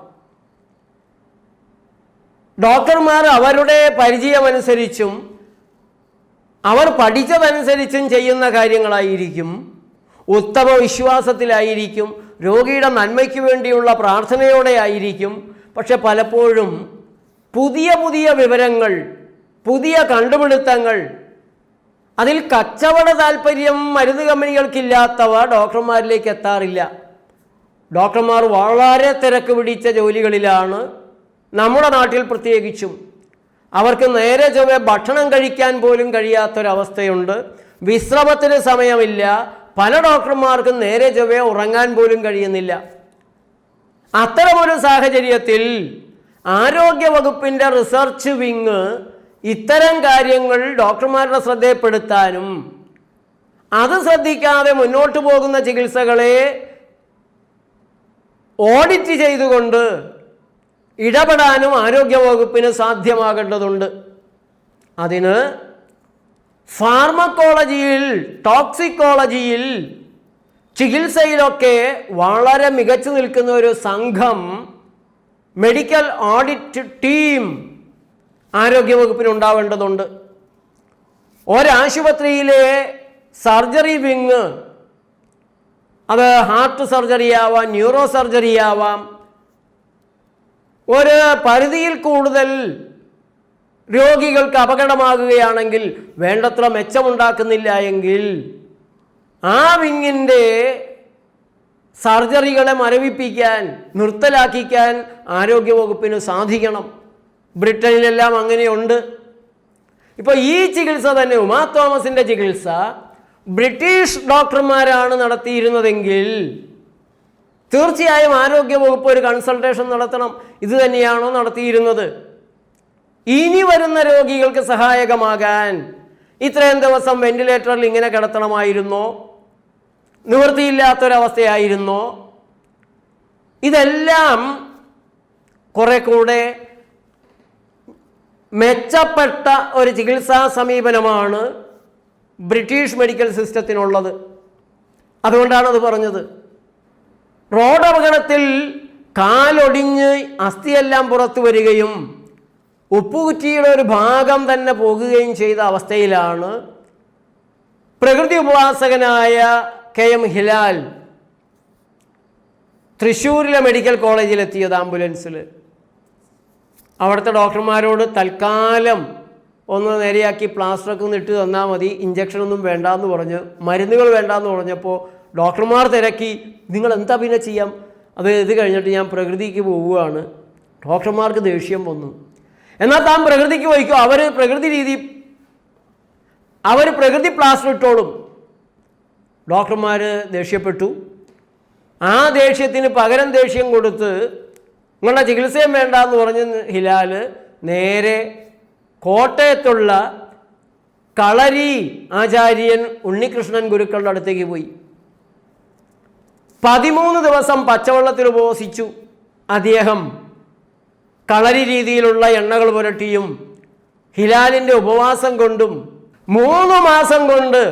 ഡോക്ടർമാർ അവരുടെ പരിചയമനുസരിച്ചും അവർ പഠിച്ചതനുസരിച്ചും ചെയ്യുന്ന കാര്യങ്ങളായിരിക്കും, ഉത്തമ വിശ്വാസത്തിലായിരിക്കും, രോഗിയുടെ നന്മയ്ക്ക് വേണ്ടിയുള്ള പ്രാർത്ഥനയോടെ ആയിരിക്കും. പക്ഷെ പലപ്പോഴും പുതിയ പുതിയ വിവരങ്ങൾ, പുതിയ കണ്ടുപിടുത്തങ്ങൾ, അതിൽ കച്ചവട താല്പര്യം മരുന്ന് കമ്പനികൾക്കില്ലാത്തവ ഡോക്ടർമാരിലേക്ക് എത്താറില്ല. ഡോക്ടർമാർ വളരെ തിരക്ക് പിടിച്ച ജോലികളിലാണ്, നമ്മുടെ നാട്ടിൽ പ്രത്യേകിച്ചും. അവർക്ക് നേരെ ചൊവ്വേ ഭക്ഷണം കഴിക്കാൻ പോലും കഴിയാത്തൊരവസ്ഥയുണ്ട്. വിശ്രമത്തിന് സമയമില്ല. പല ഡോക്ടർമാർക്കും നേരെ ചൊവ്വേ ഉറങ്ങാൻ പോലും കഴിയുന്നില്ല. അത്തരമൊരു സാഹചര്യത്തിൽ ആരോഗ്യ വകുപ്പിൻ്റെ റിസർച്ച് വിങ് ഇത്തരം കാര്യങ്ങൾ ഡോക്ടർമാരുടെ ശ്രദ്ധയിൽപ്പെടുത്താനും അത് ശ്രദ്ധിക്കാതെ മുന്നോട്ട് പോകുന്ന ചികിത്സകളെ ഓഡിറ്റ് ചെയ്തുകൊണ്ട് ഇടപെടാനും ആരോഗ്യവകുപ്പിന് സാധ്യമാകേണ്ടതുണ്ട്. അതിന് ഫാർമക്കോളജിയിൽ, ടോക്സിക്കോളജിയിൽ, ചികിത്സയിലൊക്കെ വളരെ മികച്ചു നിൽക്കുന്ന ഒരു സംഘം, മെഡിക്കൽ ഓഡിറ്റ് ടീം ആരോഗ്യവകുപ്പിന് ഉണ്ടാവേണ്ടതുണ്ട്. ഒരാശുപത്രിയിലെ സർജറി വിങ്, അത് ഹാർട്ട് സർജറി ആവാം, ന്യൂറോ സർജറി ആവാം, ഒരു പരിധിയിൽ കൂടുതൽ രോഗികൾക്ക് അപകടമാകുകയാണെങ്കിൽ, വേണ്ടത്ര മെച്ചമുണ്ടാക്കുന്നില്ല എങ്കിൽ ആ വിങ്ങിൻ്റെ സർജറികളെ മരവിപ്പിക്കാൻ, നിർത്തലാക്കിക്കാൻ ആരോഗ്യവകുപ്പിന് സാധിക്കണം. ബ്രിട്ടനിലെല്ലാം അങ്ങനെയുണ്ട്. ഇപ്പോൾ ഈ ചികിത്സ തന്നെ, ഉമാ തോമസിൻ്റെ ചികിത്സ ബ്രിട്ടീഷ് ഡോക്ടർമാരാണ് നടത്തിയിരുന്നതെങ്കിൽ തീർച്ചയായും ആരോഗ്യവകുപ്പ് ഒരു കൺസൾട്ടേഷൻ നടത്തണം. ഇത് തന്നെയാണോ നടത്തിയിരുന്നത്? ഇനി വരുന്ന രോഗികൾക്ക് സഹായകമാകാൻ ഇത്രയും ദിവസം വെന്റിലേറ്ററിൽ ഇങ്ങനെ കിടത്തണമായിരുന്നോ? നിവൃത്തിയില്ലാത്തൊരവസ്ഥയായിരുന്നോ? ഇതെല്ലാം കുറെ കൂടെ മെച്ചപ്പെട്ട ഒരു ചികിത്സാ സമീപനമാണ് ബ്രിട്ടീഷ് മെഡിക്കൽ സിസ്റ്റത്തിനുള്ളത്. അതുകൊണ്ടാണ് അത് പറഞ്ഞത്. റോഡ് അപകടത്തിൽ കാലൊടിഞ്ഞ് അസ്ഥിയെല്ലാം പുറത്തു വരികയും ഉപ്പുകുറ്റിയുടെ ഒരു ഭാഗം തന്നെ പോകുകയും ചെയ്ത അവസ്ഥയിലാണ് പ്രകൃതി ഉപാസകനായ KM ഹിലാൽ തൃശ്ശൂരിലെ മെഡിക്കൽ കോളേജിലെത്തിയത് ആംബുലൻസിൽ. അവിടുത്തെ ഡോക്ടർമാരോട് തൽക്കാലം ഒന്ന് നേരെയാക്കി പ്ലാസ്റ്ററൊക്കെ ഒന്ന് ഇട്ട് തന്നാൽ മതി, ഇഞ്ചക്ഷനൊന്നും വേണ്ടാന്ന് പറഞ്ഞ്, മരുന്നുകൾ വേണ്ടാന്ന് പറഞ്ഞപ്പോൾ ഡോക്ടർമാർ തിരക്കി, നിങ്ങൾ എന്താ പിന്നെ ചെയ്യാം, അത് ഇത് കഴിഞ്ഞിട്ട് ഞാൻ പ്രകൃതിക്ക് പോവുകയാണ്. ഡോക്ടർമാർക്ക് ദേഷ്യം വന്നു. എന്നാൽ താൻ പ്രകൃതിക്ക് പോയിക്കോ, അവർ പ്രകൃതി പ്ലാസ്റ്റർ ഇട്ടോളും. ഡോക്ടർമാർ ദേഷ്യപ്പെട്ടു. ആ ദേഷ്യത്തിന് പകരം ദേഷ്യം കൊടുത്ത് നിങ്ങളുടെ ചികിത്സയും വേണ്ട എന്ന് പറഞ്ഞ് ഹിലാൽ നേരെ കോട്ടയത്തുള്ള കളരി ആചാര്യൻ ഉണ്ണികൃഷ്ണൻ ഗുരുക്കളുടെ അടുത്തേക്ക് പോയി. 13 ദിവസം പച്ചവെള്ളത്തിൽ ഉപവസിച്ചു അദ്ദേഹം. കളരി രീതിയിലുള്ള എണ്ണകൾ പുരട്ടിയും ഹിലാലിൻ്റെ ഉപവാസം കൊണ്ടും 3 മാസം കൊണ്ട്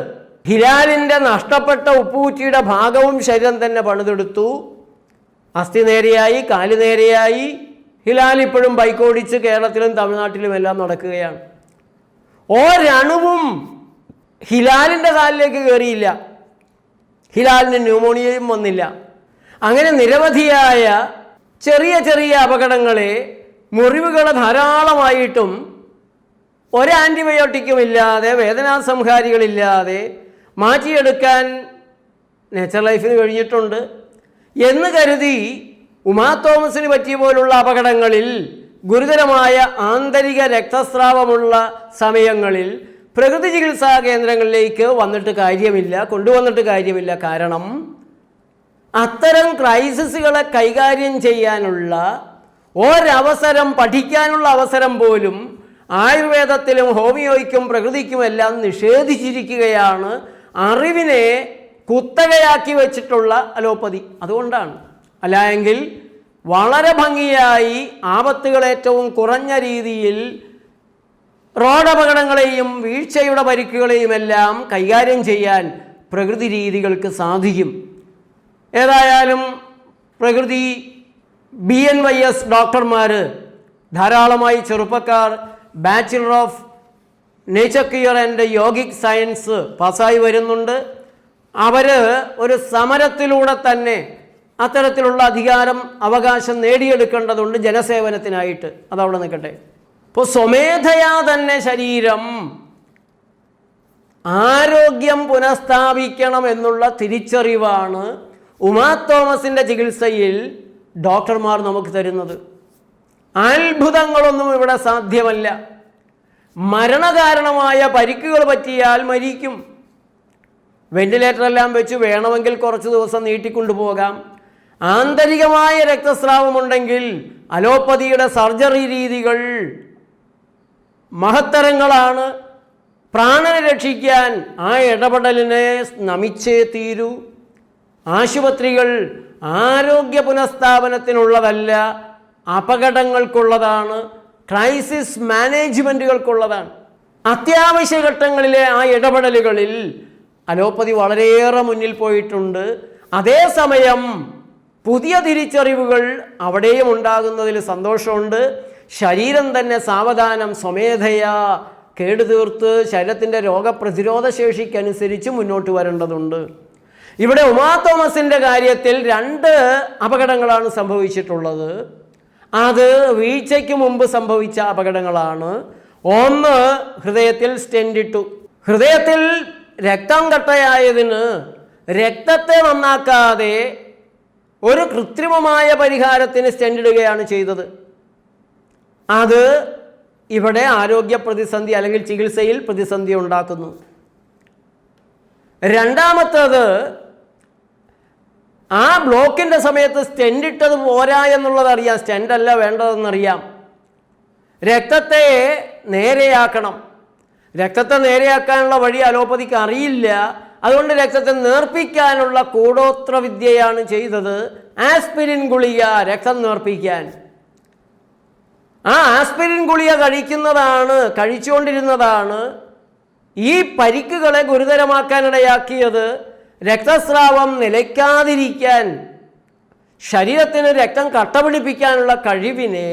ഹിലാലിൻ്റെ നഷ്ടപ്പെട്ട ഉപ്പുകുറ്റിയുടെ ഭാഗവും ശരീരം തന്നെ പണിതെടുത്തു. അസ്ഥി നേരെയായി, കാല് നേരെയായി. ഹിലാൽ ഇപ്പോഴും ബൈക്കോടിച്ച് കേരളത്തിലും തമിഴ്നാട്ടിലും എല്ലാം നടക്കുകയാണ്. ഒരണുവും ഹിലാലിൻ്റെ കാലിലേക്ക് കയറിയില്ല. ഹിലാലിന് ന്യൂമോണിയയും വന്നില്ല. അങ്ങനെ നിരവധിയായ ചെറിയ ചെറിയ അപകടങ്ങളെ, മുറിവുകൾ ധാരാളമായിട്ടും ഒരു ആൻറ്റിബയോട്ടിക്കും ഇല്ലാതെ, വേദനാസംഹാരികളില്ലാതെ മാറ്റിയെടുക്കാൻ നേച്ചർ ലൈഫിന് കഴിഞ്ഞിട്ടുണ്ട് എന്ന് കരുതി ഉമാ തോമസിന് പറ്റിയ പോലുള്ള അപകടങ്ങളിൽ, ഗുരുതരമായ ആന്തരിക രക്തസ്രാവമുള്ള സമയങ്ങളിൽ പ്രകൃതി ചികിത്സാ കേന്ദ്രങ്ങളിലേക്ക് കൊണ്ടുവന്നിട്ട് കാര്യമില്ല. കാരണം അത്തരം ക്രൈസിസുകളെ കൈകാര്യം ചെയ്യാനുള്ള ഒരവസരം, പഠിക്കാനുള്ള അവസരം പോലും ആയുർവേദത്തിലും ഹോമിയോയ്ക്കും പ്രകൃതിക്കുമെല്ലാം നിഷേധിച്ചിരിക്കുകയാണ് അറിവിനെ കുത്തകയാക്കി വെച്ചിട്ടുള്ള അലോപ്പതി. അതുകൊണ്ടാണ്. അല്ലായെങ്കിൽ വളരെ ഭംഗിയായി ആപത്തുകൾ ഏറ്റവും കുറഞ്ഞ രീതിയിൽ റോഡപകടങ്ങളെയും വീഴ്ചയുടെ പരിക്കുകളെയും എല്ലാം കൈകാര്യം ചെയ്യാൻ പ്രകൃതി രീതികൾക്ക് സാധിക്കും. ഏതായാലും പ്രകൃതി BNYS ഡോക്ടർമാർ ധാരാളമായി ചെറുപ്പക്കാർ bachelor of nature care and yogic science പാസ്സായി വരുന്നുണ്ട്. അവർ ഒരു സമരത്തിലൂടെ തന്നെ അത്തരത്തിലുള്ള അധികാരം അവകാശം നേടിയെടുക്കേണ്ടതുണ്ട് ജനസേവനത്തിനായിട്ട്. അതവിടെ നിൽക്കട്ടെ. ഇപ്പോൾ സ്വമേധയാ തന്നെ ശരീരം ആരോഗ്യം പുനഃസ്ഥാപിക്കണം എന്നുള്ള തിരിച്ചറിവാണ് ഉമാ തോമസിൻ്റെ ചികിത്സയിൽ ഡോക്ടർമാർ നമുക്ക് തരുന്നത്. അത്ഭുതങ്ങളൊന്നും ഇവിടെ സാധ്യമല്ല. മരണകാരണമായ പരിക്കുകൾ പറ്റിയാൽ മരിക്കും. വെന്റിലേറ്ററെല്ലാം വെച്ച് വേണമെങ്കിൽ കുറച്ച് ദിവസം നീട്ടിക്കൊണ്ടുപോകാം. ആന്തരികമായ രക്തസ്രാവമുണ്ടെങ്കിൽ അലോപ്പതിയുടെ സർജറി രീതികൾ മഹത്തരങ്ങളാണ്. പ്രാണനെ രക്ഷിക്കാൻ ആ ഇടപെടലിനെ നമിച്ചേ തീരൂ. ആശുപത്രികൾ ആരോഗ്യ പുനഃസ്ഥാപനത്തിനുള്ളതല്ല, അപകടങ്ങൾക്കുള്ളതാണ്, ക്രൈസിസ് മാനേജ്മെൻറ്റുകൾക്കുള്ളതാണ്. അത്യാവശ്യ ഘട്ടങ്ങളിലെ ആ ഇടപെടലുകളിൽ അലോപ്പതി വളരെയേറെ മുന്നിൽ പോയിട്ടുണ്ട്. അതേസമയം പുതിയ തിരിച്ചറിവുകൾ അവിടെയും ഉണ്ടാകുന്നതിൽ സന്തോഷമുണ്ട്. ശരീരം തന്നെ സാവധാനം സ്വമേധയാ കേടുതീർത്ത് ശരീരത്തിൻ്റെ രോഗപ്രതിരോധ ശേഷിക്കനുസരിച്ച് മുന്നോട്ട് വരേണ്ടതുണ്ട്. ഇവിടെ ഉമാ തോമസിൻ്റെ കാര്യത്തിൽ 2 അപകടങ്ങളാണ് സംഭവിച്ചിട്ടുള്ളത്. അത് വീഴ്ചയ്ക്ക് മുമ്പ് സംഭവിച്ച അപകടങ്ങളാണ്. ഒന്ന്, ഹൃദയത്തിൽ സ്റ്റെൻ്റ് ഇട്ടു. ഹൃദയത്തിൽ രക്തം കട്ടയായതിന് രക്തത്തെ നന്നാക്കാതെ ഒരു കൃത്രിമമായ പരിഹാരത്തിന് സ്റ്റെൻ്റ് ഇടുകയാണ് ചെയ്തത്. അത് ഇവിടെ ആരോഗ്യ പ്രതിസന്ധി അല്ലെങ്കിൽ ചികിത്സയിൽ പ്രതിസന്ധി ഉണ്ടാക്കുന്നു. രണ്ടാമത്തേത്, ആ ബ്ലോക്കിൻ്റെ സമയത്ത് സ്റ്റെൻ്റ് ഇട്ടത് പോരാ എന്നുള്ളതറിയാം. സ്റ്റെൻ്റല്ല വേണ്ടതെന്നറിയാം. രക്തത്തെ നേരെയാക്കണം. രക്തത്തെ നേരെയാക്കാനുള്ള വഴി അലോപ്പതിക്ക് അറിയില്ല. അതുകൊണ്ട് രക്തത്തെ നേർപ്പിക്കാനുള്ള കൂടോത്ര വിദ്യയാണ് ചെയ്തത്. ആസ്പിരിൻ ഗുളിക രക്തം നേർപ്പിക്കാൻ. ആ ആസ്പിരിൻ ഗുളിക കഴിച്ചുകൊണ്ടിരുന്നതാണ് ഈ പരിക്കുകളെ ഗുരുതരമാക്കാനിടയാക്കിയത്. രക്തസ്രാവം നിലയ്ക്കാതിരിക്കാൻ, ശരീരത്തിന് രക്തം കട്ടപിടിപ്പിക്കാനുള്ള കഴിവിനെ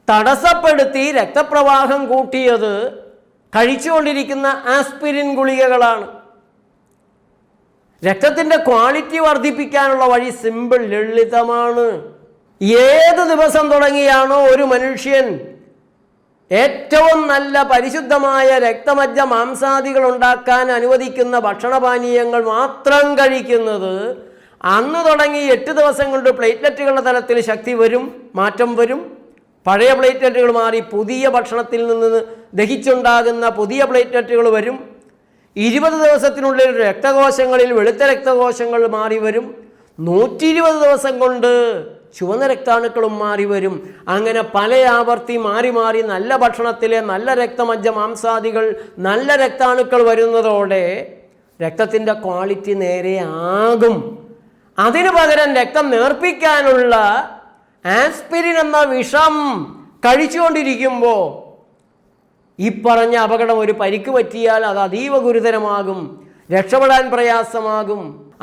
തടസ്സപ്പെടുത്തി രക്തപ്രവാഹം കൂട്ടിയത് കഴിച്ചുകൊണ്ടിരിക്കുന്ന ആസ്പിരിൻ ഗുളികകളാണ്. രക്തത്തിൻ്റെ ക്വാളിറ്റി വർദ്ധിപ്പിക്കാനുള്ള വഴി സിമ്പിൾ, ലളിതമാണ്. ഏത് ദിവസം തുടങ്ങിയാണോ ഒരു മനുഷ്യൻ ഏറ്റവും നല്ല പരിശുദ്ധമായ രക്തമജ്ജ മാംസാദികൾ ഉണ്ടാക്കാൻ അനുവദിക്കുന്ന ഭക്ഷണപാനീയങ്ങൾ മാത്രം കഴിക്കുന്നത്, അന്ന് തുടങ്ങി 8 ദിവസം കൊണ്ട് പ്ലേറ്റ്ലെറ്റുകളുടെ തലത്തിൽ ശക്തി വരും, മാറ്റം വരും. പഴയ പ്ലേറ്റ്ലെറ്റുകൾ മാറി പുതിയ ഭക്ഷണത്തിൽ നിന്ന് ദഹിച്ചുണ്ടാകുന്ന പുതിയ പ്ലേറ്റ്ലെറ്റുകൾ വരും. 20 ദിവസത്തിനുള്ളിൽ രക്തകോശങ്ങളിൽ വെളുത്ത രക്തകോശങ്ങൾ മാറി വരും. 120 ദിവസം കൊണ്ട് ചുവന്ന രക്താണുക്കളും മാറി വരും. അങ്ങനെ പല ആവർത്തി മാറി മാറി നല്ല ഭക്ഷണത്തിലെ നല്ല രക്തമജ്ജ മാംസാദികൾ നല്ല രക്താണുക്കൾ വരുന്നതോടെ രക്തത്തിൻ്റെ ക്വാളിറ്റി നേരെ ആകും. അതിനു പകരം രക്തം നേർപ്പിക്കാനുള്ള ആസ്പിരിൻ എന്ന വിഷം കഴിച്ചുകൊണ്ടിരിക്കുമ്പോൾ ഈ പറഞ്ഞ അപകടം, ഒരു പരിക്ക് പറ്റിയാൽ അത് അതീവ ഗുരുതരമാകും, രക്ഷപ്പെടാൻ പ്രയാസമാകും.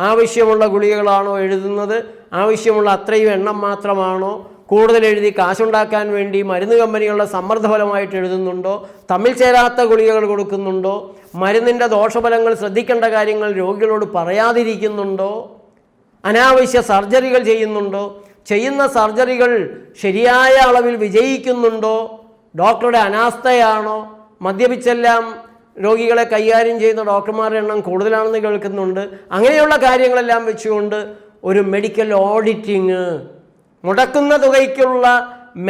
ആവശ്യമുള്ള ഗുളികകളാണോ എഴുതുന്നത്? ആവശ്യമുള്ള അത്രയും എണ്ണം മാത്രമാണോ? കൂടുതൽ എഴുതി കാശുണ്ടാക്കാൻ വേണ്ടി മരുന്ന് കമ്പനികളുടെ സമ്മർദ്ദഫലമായിട്ട് എഴുതുന്നുണ്ടോ? തമ്മിൽ ചേരാത്ത ഗുളികകൾ കൊടുക്കുന്നുണ്ടോ? മരുന്നിൻ്റെ ദോഷഫലങ്ങൾ ശ്രദ്ധിക്കേണ്ട കാര്യങ്ങൾ രോഗികളോട് പറയാതിരിക്കുന്നുണ്ടോ? അനാവശ്യ സർജറികൾ ചെയ്യുന്നുണ്ടോ? ചെയ്യുന്ന സർജറികൾ ശരിയായ അളവിൽ വിജയിക്കുന്നുണ്ടോ? ഡോക്ടറുടെ അനാസ്ഥയാണോ? മദ്യപിച്ചെല്ലാം രോഗികളെ കൈകാര്യം ചെയ്യുന്ന ഡോക്ടർമാരുടെ എണ്ണം കൂടുതലാണെന്ന് കേൾക്കുന്നുണ്ട്. അങ്ങനെയുള്ള കാര്യങ്ങളെല്ലാം വെച്ചുകൊണ്ട് ഒരു മെഡിക്കൽ ഓഡിറ്റിങ്, മുടക്കുന്ന തുകയ്ക്കുള്ള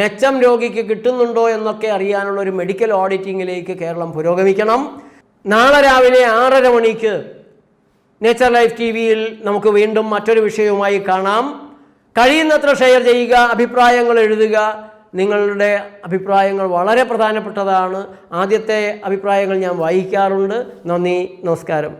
മെച്ചം രോഗിക്ക് കിട്ടുന്നുണ്ടോ എന്നൊക്കെ അറിയാനുള്ള ഒരു മെഡിക്കൽ ഓഡിറ്റിങ്ങിലേക്ക് കേരളം പുരോഗമിക്കണം. നാളെ രാവിലെ 6:30 മണിക്ക് നേച്ചർ ലൈഫ് TV-യിൽ നമുക്ക് വീണ്ടും മറ്റൊരു വിഷയവുമായി കാണാം. കഴിയുന്നത്ര ഷെയർ ചെയ്യുക, അഭിപ്രായങ്ങൾ എഴുതുക. നിങ്ങളുടെ അഭിപ്രായങ്ങൾ വളരെ പ്രധാനപ്പെട്ടതാണ്. ആദ്യത്തെ അഭിപ്രായങ്ങൾ ഞാൻ വായിക്കാറുണ്ട്. നന്ദി, നമസ്കാരം.